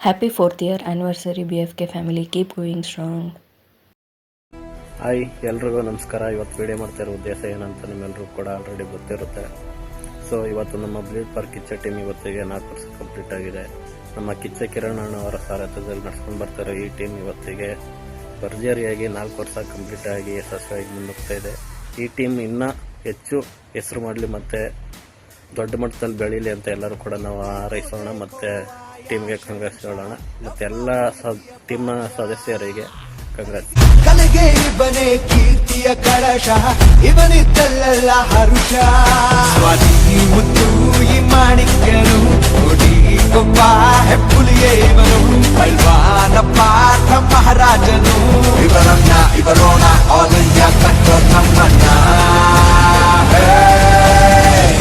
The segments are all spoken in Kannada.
Happy 4th year anniversary BFK family. Keep going strong. Hi ಎಲ್ರಿಗೂ ನಮಸ್ಕಾರ. ಇವತ್ತು ವಿಡಿಯೋ ಮಾಡ್ತಾ ಇರೋ ಉದ್ದೇಶ ಏನಂತ ನಿಮ್ಮೆಲ್ಲರೂ ಕೂಡ ಆಲ್ರೆಡಿ ಗೊತ್ತಿರುತ್ತೆ. ಸೊ ಇವತ್ತು ನಮ್ಮ ಬ್ಲೀಡ್ ಫಾರ್ ಕಿಚ್ಚ ಟೀಮ್ ಇವತ್ತಿಗೆ 4 ವರ್ಷ ಕಂಪ್ಲೀಟ್ ಆಗಿದೆ. ನಮ್ಮ ಕಿಚ್ಚ ಕಿರಣ್ ಅವರ ಸಾರಥ್ಯದಲ್ಲಿ ನಡ್ಸ್ಕೊಂಡು ಬರ್ತಾರೆ ಈ ಟೀಮ್ ಇವತ್ತಿಗೆ ಭರ್ಜರಿಯಾಗಿ 4 ವರ್ಷ ಕಂಪ್ಲೀಟ್ ಆಗಿ ಯಶಸ್ವಿಯಾಗಿ ಮುನ್ನುಗ್ತಾ ಇದೆ. ಈ ಟೀಮ್ ಇನ್ನೂ ಹೆಚ್ಚು ಹೆಸರು ಮಾಡಲಿ ಮತ್ತು ದೊಡ್ಡ ಮಟ್ಟದಲ್ಲಿ ಬೆಳೀಲಿ ಅಂತ ಎಲ್ಲರೂ ಕೂಡ ನಾವು ಹಾರೈಸೋಣ ಮತ್ತು ಟೀಮ್ಗೆ ಕಂಗ್ರೆಸ್ ಹೇಳೋಣ ಮತ್ತು ಎಲ್ಲ ಟೀಮ್ನ ಸದಸ್ಯರಿಗೆ ಕಂಗ್ರೆಸ್. ಕಲೆಗೆ ಇವನೇ ಕೀರ್ತಿಯ ಕಳಶ, ಇವನಿದ್ದಲ್ಲೆಲ್ಲ ಹರುಷ. ಸ್ವಾತಿ ಮುತ್ತು ಈ ಮಾಣಿಕ್ಯನು, ಕೊಡಿ ಒಬ್ಬ ಹೆಪ್ಪುಲಿಯೇ ಇವನು. ಪೈಲ್ವಾನ ಪಾರ್ಥ ಮಹಾರಾಜನು, ಇವರನ್ನ ಇವರೋಣ ಆಲ್ ಇಂಡಿಯಾ ಕಟ್ಟೋ ನಮ್ಮನ್ನ.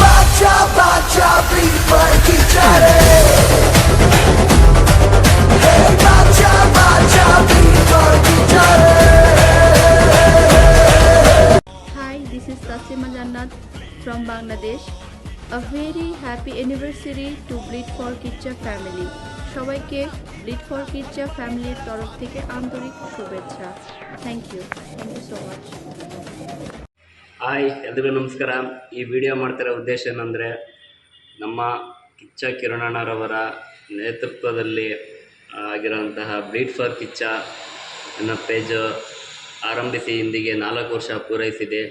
ಬಾಚಾ ಬಾಚಾ ಬ್ಲೀಡ್ ಫಾರ್ ಕಿಚ್ಚ ರೇ, ಬಾಚಾ ಬಾಚಾ ಬ್ಲೀಡ್ ಫಾರ್ ಕಿಚ್ಚ ರೇ. This is Tasima Jannat from Bangladesh. A very happy anniversary to Bleed for Kicha family. সবাইকে Bleed for Kicha ফ্যামিলির তরফ থেকে আন্তরিক শুভেচ্ছা. Thank you so much. Hi ಎಲ್ರಿಗೂ ನಮಸ್ಕಾರ. ಈ ವಿಡಿಯೋ ಮಾಡ್ತಿರೋ ಉದ್ದೇಶ ಏನಂದರೆ, ನಮ್ಮ ಕಿಚ್ಚ ಕಿರಣಣ್ಣರವರ ನೇತೃತ್ವದಲ್ಲಿ ಆಗಿರೋಂತಹ ಬ್ಲೀಡ್ ಫಾರ್ ಕಿಚ್ಚ ಅನ್ನೋ ಪೇಜ್ ಆರಂಭಿಸಿ ಇಂದಿಗೆ 4 ವರ್ಷ ಪೂರೈಸಿದೆ.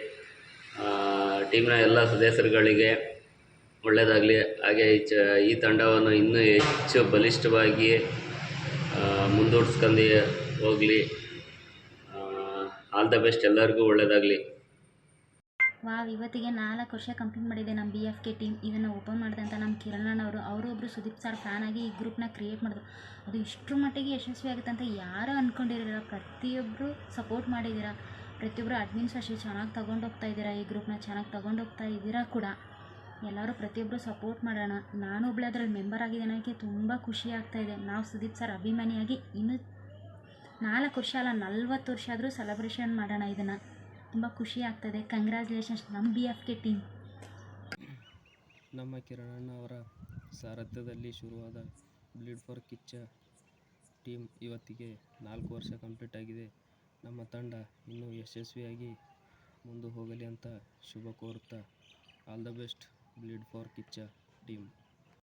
ಟೀಮ್ನ ಎಲ್ಲ ಸದಸ್ಯರುಗಳಿಗೆ ಒಳ್ಳೆಯದಾಗಲಿ, ಹಾಗೆ ಈ ತಂಡವನ್ನು ಇನ್ನೂ ಹೆಚ್ಚು ಬಲಿಷ್ಠವಾಗಿ ಮುಂದೂಡಿಸ್ಕೊಂಡು ಹೋಗಲಿ. ಆಲ್ ದ ಬೆಸ್ಟ್, ಎಲ್ಲರಿಗೂ ಒಳ್ಳೆಯದಾಗಲಿ. ಇವತ್ತಿಗೆ 4 ವರ್ಷ ಕಂಪ್ಲೀಟ್ ಮಾಡಿದೆ ನಮ್ಮ BFK ಟೀಮ್. ಇದನ್ನು ಓಪನ್ ಮಾಡಿದಂಥ ನಮ್ಮ ಕಿರಣಣ್ಣವರು, ಅವರೊಬ್ಬರು ಸುದೀಪ್ ಸರ್ ಫ್ಯಾನ್ ಆಗಿ ಈ ಗ್ರೂಪ್ನ ಕ್ರಿಯೇಟ್ ಮಾಡಿದ್ರು. ಅದು ಇಷ್ಟರ ಮಟ್ಟಿಗೆ ಯಶಸ್ವಿ ಆಗುತ್ತೆ ಅಂತ ಯಾರೂ ಅಂದ್ಕೊಂಡಿರಲಿಲ್ಲ. ಪ್ರತಿಯೊಬ್ಬರು ಸಪೋರ್ಟ್ ಮಾಡಿದ್ದೀರಾ, ಪ್ರತಿಯೊಬ್ಬರು ಅಡ್ಮಿನ್ಸ್ ಅಷ್ಟೇ ಚೆನ್ನಾಗಿ ತೊಗೊಂಡೋಗ್ತಾ ಇದ್ದೀರಾ, ಈ ಗ್ರೂಪ್ನ ಚೆನ್ನಾಗಿ ತೊಗೊಂಡೋಗ್ತಾ ಇದ್ದೀರಾ ಕೂಡ. ಎಲ್ಲರೂ ಪ್ರತಿಯೊಬ್ಬರು ಸಪೋರ್ಟ್ ಮಾಡೋಣ. ನಾನು ಒಬ್ಬಳೆ ಅದರಲ್ಲಿ ಮೆಂಬರ್ ಆಗಿದ್ದೇನೆ, ನನಗೆ ತುಂಬ ಖುಷಿ ಆಗ್ತಾಯಿದೆ. ನಾವು ಸುದೀಪ್ ಸರ್ ಅಭಿಮಾನಿಯಾಗಿ ಇನ್ನೂ 4 ವರ್ಷ ಅಲ್ಲ 40 ವರ್ಷ ಆದರೂ ಸೆಲೆಬ್ರೇಷನ್ ಮಾಡೋಣ. ಇದನ್ನು ತುಂಬ ಖುಷಿ ಆಗ್ತದೆ. ಕಂಗ್ರ್ಯಾಚುಲೇಷನ್ಸ್ ನಮ್ಮ BFK ಟೀಮ್. ನಮ್ಮ ಕಿರಣಣ್ಣ ಅವರ ಸಾರಥ್ಯದಲ್ಲಿ ಶುರುವಾದ ಬ್ಲೀಡ್ ಫಾರ್ ಕಿಚ್ಚ ಟೀಮ್ ಇವತ್ತಿಗೆ 4 ವರ್ಷ ಕಂಪ್ಲೀಟ್ ಆಗಿದೆ. ನಮ್ಮ ತಂಡ ಇನ್ನೂ ಯಶಸ್ವಿಯಾಗಿ ಮುಂದೆ ಹೋಗಲಿ ಅಂತ ಶುಭ ಕೋರುತ್ತಾ, all the best bleed for Kichcha team.